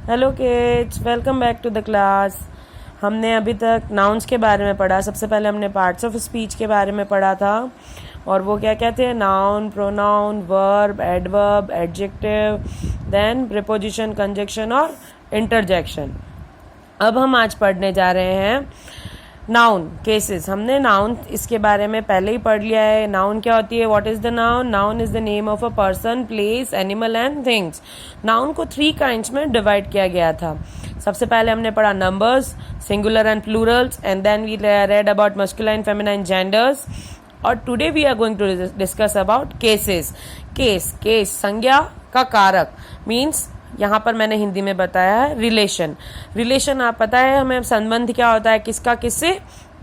Hello kids, welcome back to the class. हमने अभी तक नाउन्स के बारे में पढ़ा। सबसे पहले हमने पार्ट्स ऑफ स्पीच के बारे में पढ़ा था, और वो क्या क्या थे? Noun, pronoun, verb, adverb, adjective, then preposition, conjunction और इंटरजेक्शन। अब हम आज पढ़ने जा रहे हैं नाउन केसेस। हमने नाउन इसके बारे में पहले ही पढ़ लिया है। नाउन क्या होती है? What is the noun? Noun is the name of a person, place, animal and things. Noun को 3 काइंड्स में डिवाइड किया गया था। सबसे पहले हमने पढ़ा numbers, singular and plurals, and then we read about masculine, feminine genders. और today we are going to discuss about cases. Case संज्ञा का कारक मीन्स, यहाँ पर मैंने हिंदी में बताया है रिलेशन। आप पता है हमें संबंध क्या होता है, किसका किससे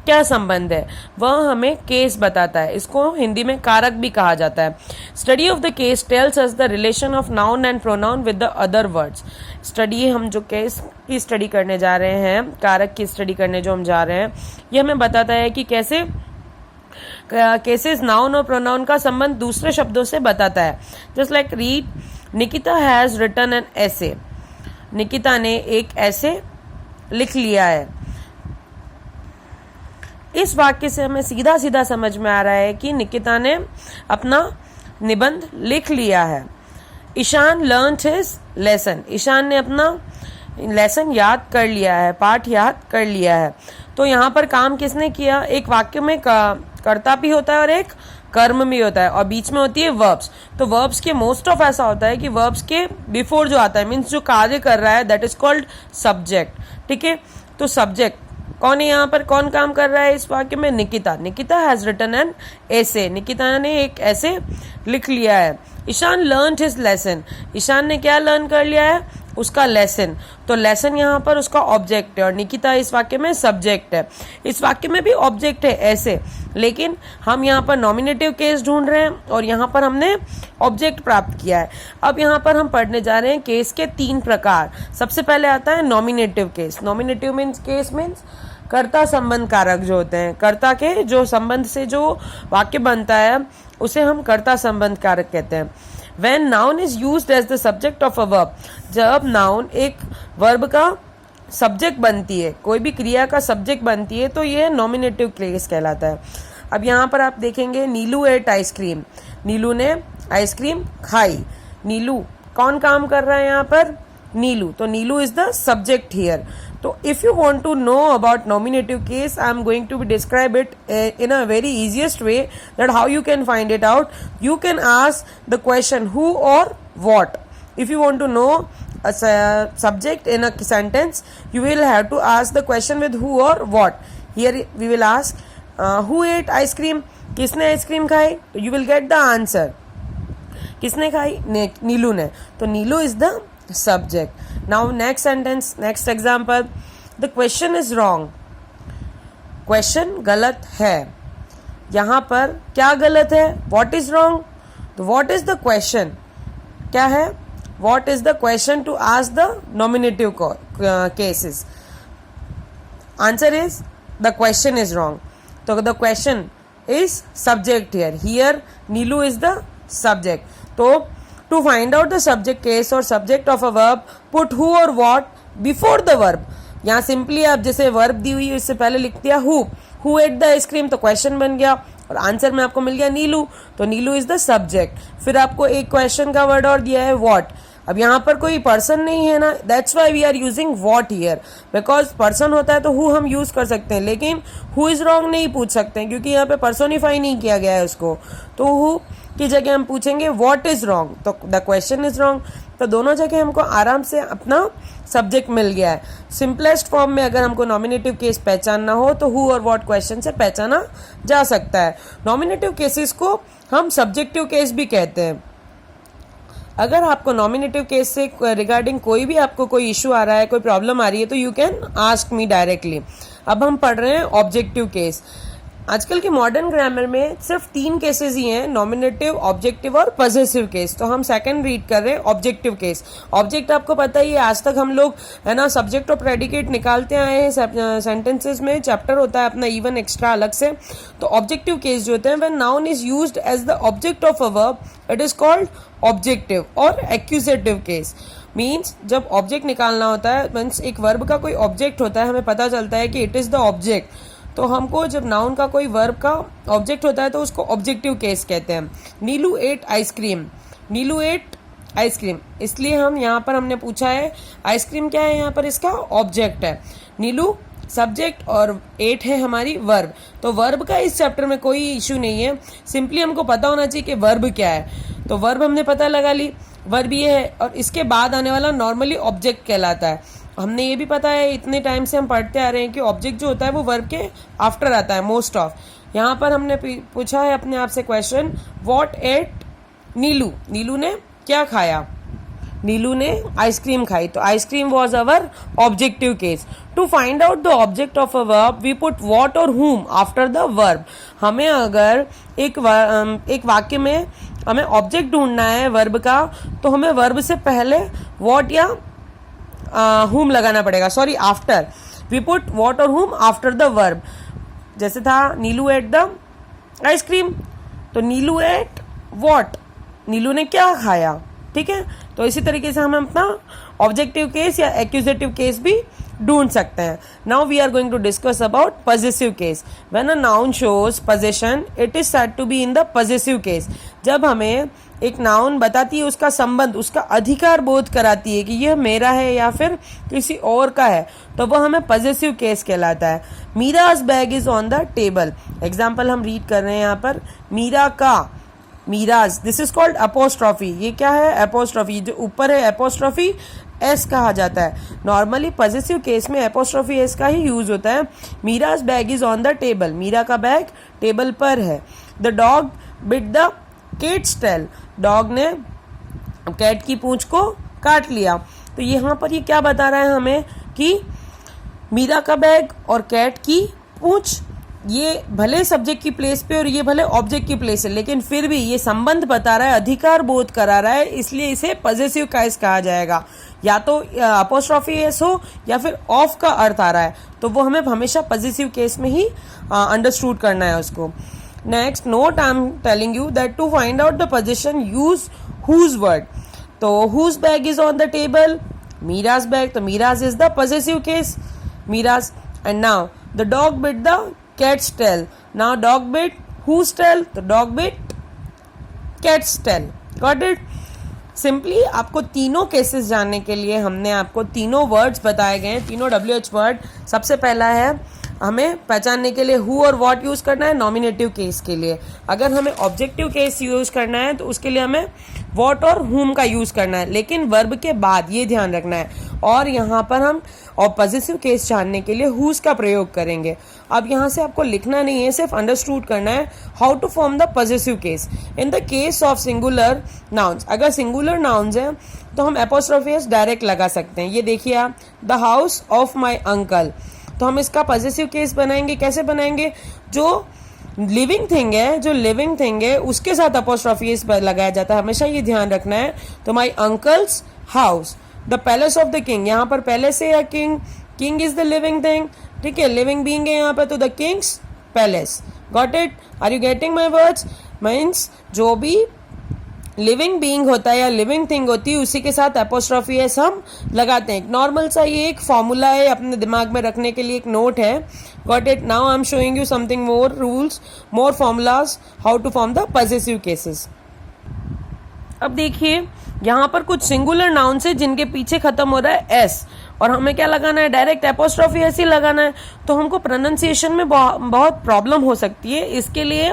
क्या संबंध है, वह हमें केस बताता है। इसको हिंदी में कारक भी कहा जाता है। Study of the case tells us the relation of noun and pronoun with the other words. हम जो केस की स्टडी करने जा रहे हैं, कारक की स्टडी करने जो हम जा रहे हैं, ये हमें बताता है कि कैसे केसेस नाउन और प्रोनाउन का संबंध दूसरे शब्दों से बताता है। Just like read, Nikita has written an essay. Nikita ने एक ऐसे लिख लिया है। इस वाक्य से हमें सीधा सीधा समझ में आ रहा है कि निकिता ने अपना निबंध लिख लिया है। Ishaan learned his lesson. Ishaan ने अपना लेसन याद कर लिया है, पाठ याद कर लिया है। तो यहाँ पर काम किसने किया? एक वाक्य में कर्ता भी होता है और एक कर्म भी होता है, और बीच में होती है वर्ब्स। तो वर्ब्स के मोस्ट ऑफ ऐसा होता है कि वर्ब्स के बिफोर जो आता है, मीन्स जो कार्य कर रहा है, दैट इज कॉल्ड सब्जेक्ट। ठीक है, तो सब्जेक्ट कौन है यहाँ पर? कौन काम कर रहा है इस वाक्य में? Nikita has written an essay. Nikita ने एक ऐसे लिख लिया है। Ishaan learned his lesson. Ishaan ने क्या लर्न कर लिया है? उसका लेसन। तो लेसन यहाँ पर उसका ऑब्जेक्ट है, और निकिता इस वाक्य में सब्जेक्ट है। इस वाक्य में भी ऑब्जेक्ट है ऐसे, लेकिन हम यहाँ पर नॉमिनेटिव केस ढूंढ रहे हैं, और यहाँ पर हमने ऑब्जेक्ट प्राप्त किया है। अब यहाँ पर हम पढ़ने जा रहे हैं केस के 3 प्रकार। सबसे पहले आता है nominative case. Nominative means case means कर्ता संबंध कारक जो होते हैं, कर्ता के जो संबंध से जो वाक्य बनता है उसे हम कर्ता संबंध कारक कहते हैं। When noun is used as the subject of a verb, जब नाउन एक वर्ब का सब्जेक्ट बनती है, कोई भी क्रिया का सब्जेक्ट बनती है, तो यह नॉमिनेटिव केस कहलाता है। अब यहाँ पर आप देखेंगे, नीलू एट आइसक्रीम। नीलू ने आइसक्रीम खाई। नीलू कौन काम कर रहा है यहाँ पर? नीलू। तो Neelu is the subject here. So if you want to know about nominative case, I am going to describe it in a very easiest way, that how you can find it out. You can ask the question who or what. If you want to know a subject in a sentence, you will have to ask the question with who or what. Here we will ask who ate ice cream. किसने ice cream खाई? तो you will get the answer. किसने खाई? नीलू ने। तो नीलू is the subject. Now next sentence, next example. The question is wrong. Question गलत है। यहाँ पर क्या गलत है? What is wrong? तो what is the question? क्या है? What is the question to ask the nominative cases? Answer is the question is wrong. तो the question is subject here. Here Neelu is the subject. तो to find out the subject case or subject of a verb, put who or what before the verb. यहाँ simply आप जैसे verb दी हुई है इससे पहले लिख दिया who ate the ice cream, तो क्वेश्चन बन गया, और आंसर में आपको मिल गया नीलू। तो नीलू इज द सब्जेक्ट। फिर आपको एक क्वेश्चन का वर्ड और दिया है व्हाट। अब यहाँ पर कोई पर्सन नहीं है ना, that's why we are using what here, because person होता है तो हु हम यूज कर सकते हैं, लेकिन हु इज रॉन्ग नहीं पूछ सकते हैं, क्योंकि यहाँ पे पर्सोनिफाई नहीं किया गया है उसको। तो हु की जगह हम पूछेंगे व्हाट इज रॉन्ग, तो द क्वेश्चन इज रॉन्ग। तो दोनों जगह हमको आराम से अपना सब्जेक्ट मिल गया है। सिंपलेस्ट फॉर्म में अगर हमको नॉमिनेटिव केस पहचानना हो तो हु और व्हाट क्वेश्चन से पहचाना जा सकता है। नॉमिनेटिव केसेस को हम सब्जेक्टिव केस भी कहते हैं। अगर आपको नॉमिनेटिव केस से रिगार्डिंग कोई भी आपको कोई इशू आ रहा है, कोई प्रॉब्लम आ रही है, तो you can ask me directly. अब हम पढ़ रहे हैं ऑब्जेक्टिव केस। आजकल के मॉडर्न ग्रामर में सिर्फ 3 केसेस ही हैं, नॉमिनेटिव, ऑब्जेक्टिव और पॉजेसिव केस। तो हम सेकंड रीड कर रहे हैं ऑब्जेक्टिव केस। ऑब्जेक्ट आपको पता ही है, आज तक हम लोग है ना सब्जेक्ट और प्रेडिकेट निकालते आए हैं सेंटेंसेस में, चैप्टर होता है अपना इवन एक्स्ट्रा अलग से। तो ऑब्जेक्टिव केस जो होते हैं, when noun is used as the object of a verb, it is called objective और एक्यूजेटिव केस। मीन्स जब ऑब्जेक्ट निकालना होता है, मीन्स एक वर्ब का कोई ऑब्जेक्ट होता है, हमें पता चलता है कि इट इज द ऑब्जेक्ट। तो हमको जब नाउन का कोई वर्ब का ऑब्जेक्ट होता है तो उसको ऑब्जेक्टिव केस कहते हैं। नीलू एट आइसक्रीम, नीलू एट आइसक्रीम, इसलिए हम यहाँ पर हमने पूछा है आइसक्रीम क्या है, यहाँ पर इसका ऑब्जेक्ट है। नीलू सब्जेक्ट और एट है हमारी वर्ब। तो वर्ब का इस चैप्टर में कोई इश्यू नहीं है, सिंपली हमको पता होना चाहिए कि वर्ब क्या है। तो वर्ब हमने पता लगा ली, वर्ब ये है, और इसके बाद आने वाला नॉर्मली ऑब्जेक्ट कहलाता है। हमने ये भी पता है, इतने टाइम से हम पढ़ते आ रहे हैं कि ऑब्जेक्ट जो होता है वो वर्ब के आफ्टर आता है मोस्ट ऑफ। यहाँ पर हमने पूछा है अपने आप से question, what ate Neelu, Neelu ने क्या खाया, नीलू ने आइसक्रीम खाई। तो ice cream was our objective case. To find out the object of a verb we put what और whom आफ्टर द वर्ब। हमें अगर एक वाक्य में हमें ऑब्जेक्ट ढूंढना है वर्ब का, तो हमें वर्ब से पहले व्हाट या whom लगाना पड़ेगा, sorry after. We put what और whom आफ्टर द वर्ब। जैसे था नीलू एट द आइसक्रीम, तो नीलू एट व्हाट, नीलू ने क्या खाया, ठीक है। तो इसी तरीके से हम अपना ऑब्जेक्टिव केस या एक्यूजेटिव केस भी ढूंढ सकते हैं। Now we are going to discuss about possessive case. When a noun shows possession, it is said to be in the possessive case. जब हमें एक नाउन बताती है उसका संबंध, उसका अधिकार बोध कराती है कि यह मेरा है या फिर किसी और का है, तो वह हमें पॉजेसिव केस कहलाता है। Meera's bag is on the table, example हम रीड कर रहे हैं यहाँ पर, मीरा का, Meera's, this is called apostrophe. ये क्या है, अपोस्ट्रॉफी, जो ऊपर है अपोस्ट्रॉफी एस कहा जाता है। नॉर्मली पॉजेसिव केस में अपोस्ट्रॉफी एस का ही यूज होता है। Meera's bag is on the table, Meera का बैग टेबल पर है। The dog bit the cat's tail, dog ने कैट की पूंछ को काट लिया। तो यहाँ पर ये क्या बता रहा है हमें कि मीरा का बैग और कैट की पूंछ, ये भले सब्जेक्ट की प्लेस पे और ये भले ऑब्जेक्ट की प्लेस है, लेकिन फिर भी ये संबंध बता रहा है, अधिकार बोध करा रहा है, इसलिए इसे पॉजेसिव केस कहा जाएगा। या तो अपोस्ट्रॉफी एस हो या फिर ऑफ का अर्थ आ रहा है, तो वो हमें हमेशा पॉजेसिव केस में ही अंडरस्टूड करना है उसको। Next note, I am telling you that to find out the position use whose word. तो whose bag is on the table, Meera's bag, तो Meera's is the possessive case, Meera's. And now the dog bit the cat's tail, now dog bit whose tail, तो dog bit cat's tail, got it। Simply आपको तीनों cases जानने के लिए हमने आपको तीनों वर्ड्स बताए गए हैं, तीनों WH वर्ड। सबसे पहला है हमें पहचानने के लिए हु और व्हाट यूज करना है नॉमिनेटिव केस के लिए। अगर हमें ऑब्जेक्टिव केस यूज करना है तो उसके लिए हमें व्हाट और whom का यूज करना है, लेकिन वर्ब के बाद, ये ध्यान रखना है। और यहाँ पर हम और पॉजेसिव केस जानने के लिए हुज का प्रयोग करेंगे। अब यहाँ से आपको लिखना नहीं है, सिर्फ अंडरस्टूड करना है how to form the possessive case in the case of singular nouns. अगर सिंगुलर नाउन्स हैं तो हम एपोस्ट्रोफी एस डायरेक्ट लगा सकते हैं। ये देखिए आप, the house of my uncle, तो हम इसका पॉजेसिव केस बनाएंगे। कैसे बनाएंगे, जो लिविंग थिंग है, जो लिविंग थिंग है उसके साथ अपोस्ट्रोफी एस लगाया जाता है, हमेशा ये ध्यान रखना है। तो my uncle's house, the palace of the king, यहाँ पर पैलेस है या king, king is the living thing, ठीक है, लिविंग बीइंग है यहाँ पर, तो the king's palace, got it. Are you getting my words. Means जो भी लिविंग बीइंग होता है या लिविंग थिंग होती है उसी के साथ एपोस्ट्रोफी एस हम लगाते हैं। नॉर्मल सा ये एक फॉर्मूला है, अपने दिमाग में रखने के लिए एक नोट है, got it. Now I am showing you something more rules, more formulas how to form the possessive cases. अब देखिए यहाँ पर कुछ सिंगुलर नाउन है जिनके पीछे खत्म हो रहा है एस, और हमें क्या लगाना है, डायरेक्ट एपोस्ट्रोफी एस ही लगाना है। तो हमको प्रोनाउंसिएशन में बहुत प्रॉब्लम हो सकती है। इसके लिए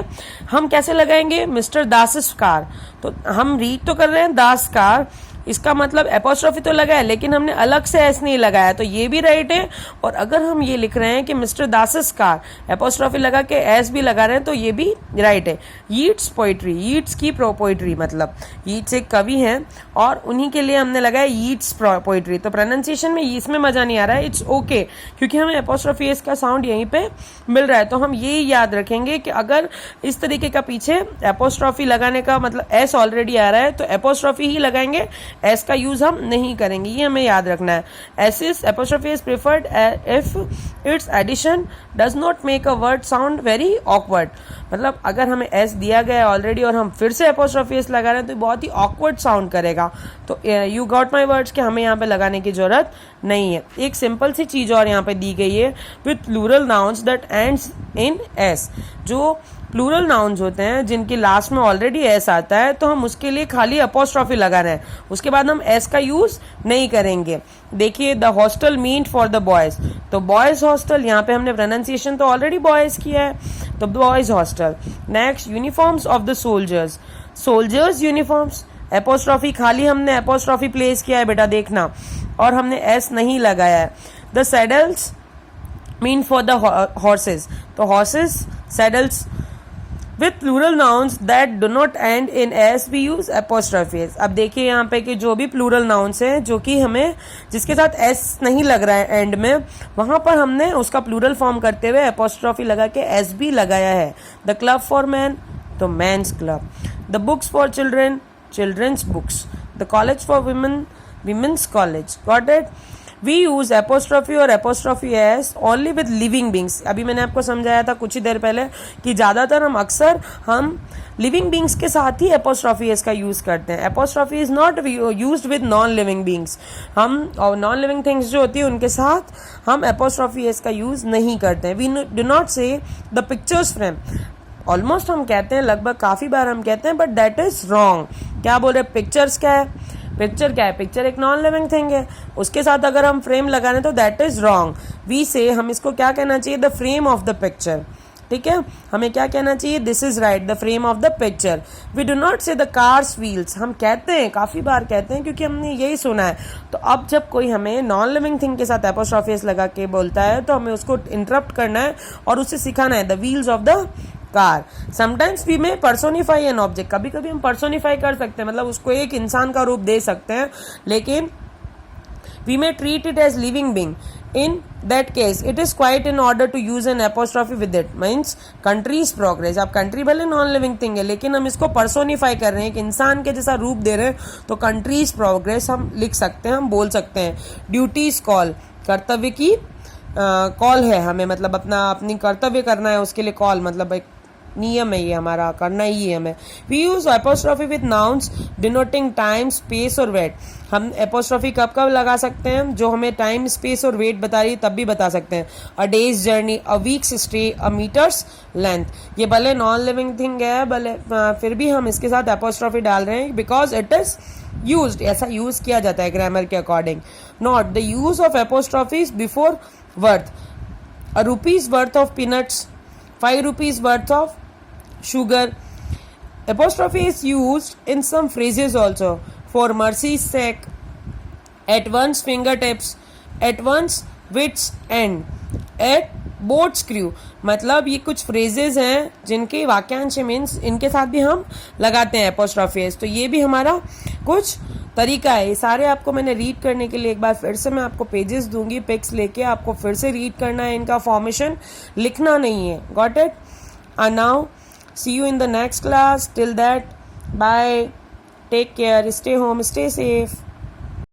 हम कैसे लगाएंगे, मिस्टर दास कार, तो हम रीड तो कर रहे हैं दास कार, इसका मतलब एपोस्ट्रोफी तो लगा है लेकिन हमने अलग से एस नहीं लगाया, तो ये भी राइट है। और अगर हम ये लिख रहे हैं कि मिस्टर दासस कार, एपोस्ट्रोफी लगा के एस भी लगा रहे हैं, तो ये भी राइट है। यीट्स पोइट्री, यीट्स की पोइट्री, मतलब यीट्स एक कवि हैं और उन्हीं के लिए हमने लगाया यीट्स पोइट्री। तो प्रोनाउंसिएशन में इसमें मजा नहीं आ रहा है, इट्स ओके, क्योंकि हमें एपोस्ट्रोफी एस का साउंड यहीं पे मिल रहा है। तो हम ये याद रखेंगे कि अगर इस तरीके का पीछे एपोस्ट्रोफी लगाने का मतलब एस ऑलरेडी आ रहा है तो एपोस्ट्रोफी ही लगाएंगे, एस का यूज हम नहीं करेंगे, ये हमें याद रखना है। S is apostrophe is preferred if its addition does not make a word sound very awkward. मतलब अगर हमें एस दिया गया है ऑलरेडी और हम फिर से एपोस्ट्रोफी एस लगा रहे हैं तो बहुत ही ऑकवर्ड साउंड करेगा। तो यू गॉट माई वर्ड्स कि हमें यहाँ पे लगाने की जरूरत नहीं है। एक सिंपल सी चीज और यहाँ पे दी गई है, with plural nouns that ends in s. जो प्लूरल नाउन्स होते हैं जिनके लास्ट में ऑलरेडी एस आता है तो हम उसके लिए खाली अपोस्ट्रॉफी लगा रहे हैं, उसके बाद हम एस का यूज नहीं करेंगे। देखिए, the hostel meant for the boys, तो बॉयज हॉस्टल, यहाँ पे हमने प्रोनाउंसिएशन तो ऑलरेडी बॉयज किया है, तो boys hostel. Next, uniforms of the soldiers, soldiers uniforms, apostrophe खाली हमने एपोस्ट्रॉफी प्लेस किया है बेटा, देखना, और हमने एस नहीं लगाया है। The saddles mean for the horses, तो horses, saddles. With plural nouns that do not end in s we use apostrophe s। अब देखिए यहाँ पे कि जो भी plural nouns हैं जो कि हमें जिसके साथ s नहीं लग रहा है एंड में, वहां पर हमने उसका प्लूरल फॉर्म करते हुए apostrophe लगा के s भी लगाया है। The club for men, तो men's club। The books for children, children's books। The college for women, women's college। Got it? We use apostrophe और apostrophe s only with living beings। अभी मैंने आपको समझाया था कुछ ही देर पहले कि ज्यादातर हम लिविंग बींग्स के साथ ही apostrophe s का यूज करते हैं। apostrophe is not used with non living beings। हम और नॉन लिविंग थिंग्स जो होती है उनके साथ हम apostrophe s का यूज नहीं करते हैं। We do not say the pictures frame। Almost हम कहते हैं, लगभग काफी बार हम कहते हैं, बट दैट इज रॉन्ग। क्या बोल रहे हैं? पिक्चर्स क्या है? पिक्चर क्या है? पिक्चर एक नॉन लिविंग थिंग है, उसके साथ अगर हम फ्रेम लगा रहे हैं तो दैट इज रॉन्ग। वी से हम इसको क्या कहना चाहिए? The frame of the picture. ठीक है, हमें क्या कहना चाहिए? This is right, the frame of the picture. We do not say the cars wheels. हम कहते हैं, काफी बार कहते हैं क्योंकि हमने यही सुना है। तो अब जब कोई हमें नॉन लिविंग थिंग के साथ एपोस्ट्रोफी एस लगा के बोलता है तो हमें उसको इंटरप्ट करना है और उसे सिखाना है, the wheels of the car. Sometimes we may personify an object, कभी कभी हम पर्सोनिफाई कर सकते हैं, मतलब उसको एक इंसान का रूप दे सकते हैं, लेकिन we may treat it as living being. In that case, it is quite in order to use an apostrophe with it, means country's progress। अब country भले नॉन लिविंग थिंग है लेकिन हम इसको पर्सोनिफाई कर रहे हैं, एक इंसान के जैसा रूप दे रहे हैं, तो country's progress हम लिख सकते हैं, हम बोल सकते हैं। ड्यूटीज कॉल, कर्तव्य की कॉल है हमें, मतलब अपनी कर्तव्य करना है, उसके लिए कॉल मतलब एक नियम है, ये हमारा करना ही है हमें। We use apostrophe with nouns denoting time, space और वेट। हम एपोस्ट्रॉफी कब कब लगा सकते हैं? जो हमें टाइम, स्पेस और वेट बता रही है तब भी बता सकते हैं। अ डेज जर्नी, अ वीक्स स्टे, अ मीटर्स लेंथ। ये भले नॉन लिविंग थिंग है, भले फिर भी हम इसके साथ एपोस्ट्रॉफी डाल रहे हैं बिकॉज इट इज यूज्ड, ऐसा यूज किया जाता है ग्रामर के according. Not the use of apostrophes before worth. A rupees worth of peanuts, 5 rupees worth of sugar। Apostrophe is used in some phrases also, for mercy's sake, at one's fingertips, at one's wit's end, at boat's crew। मतलब ये कुछ phrases हैं जिनके वाक्यांश means इनके साथ भी हम लगाते हैं apostrophe। तो ये भी हमारा कुछ तरीका है। ये सारे आपको मैंने रीड करने के लिए एक बार फिर से मैं आपको पेजेस दूंगी, पिक्स लेके आपको फिर से रीड करना है, इनका फॉर्मेशन लिखना नहीं है। Got it? And now see you in the next class. Till that, bye, take care, stay home, stay safe.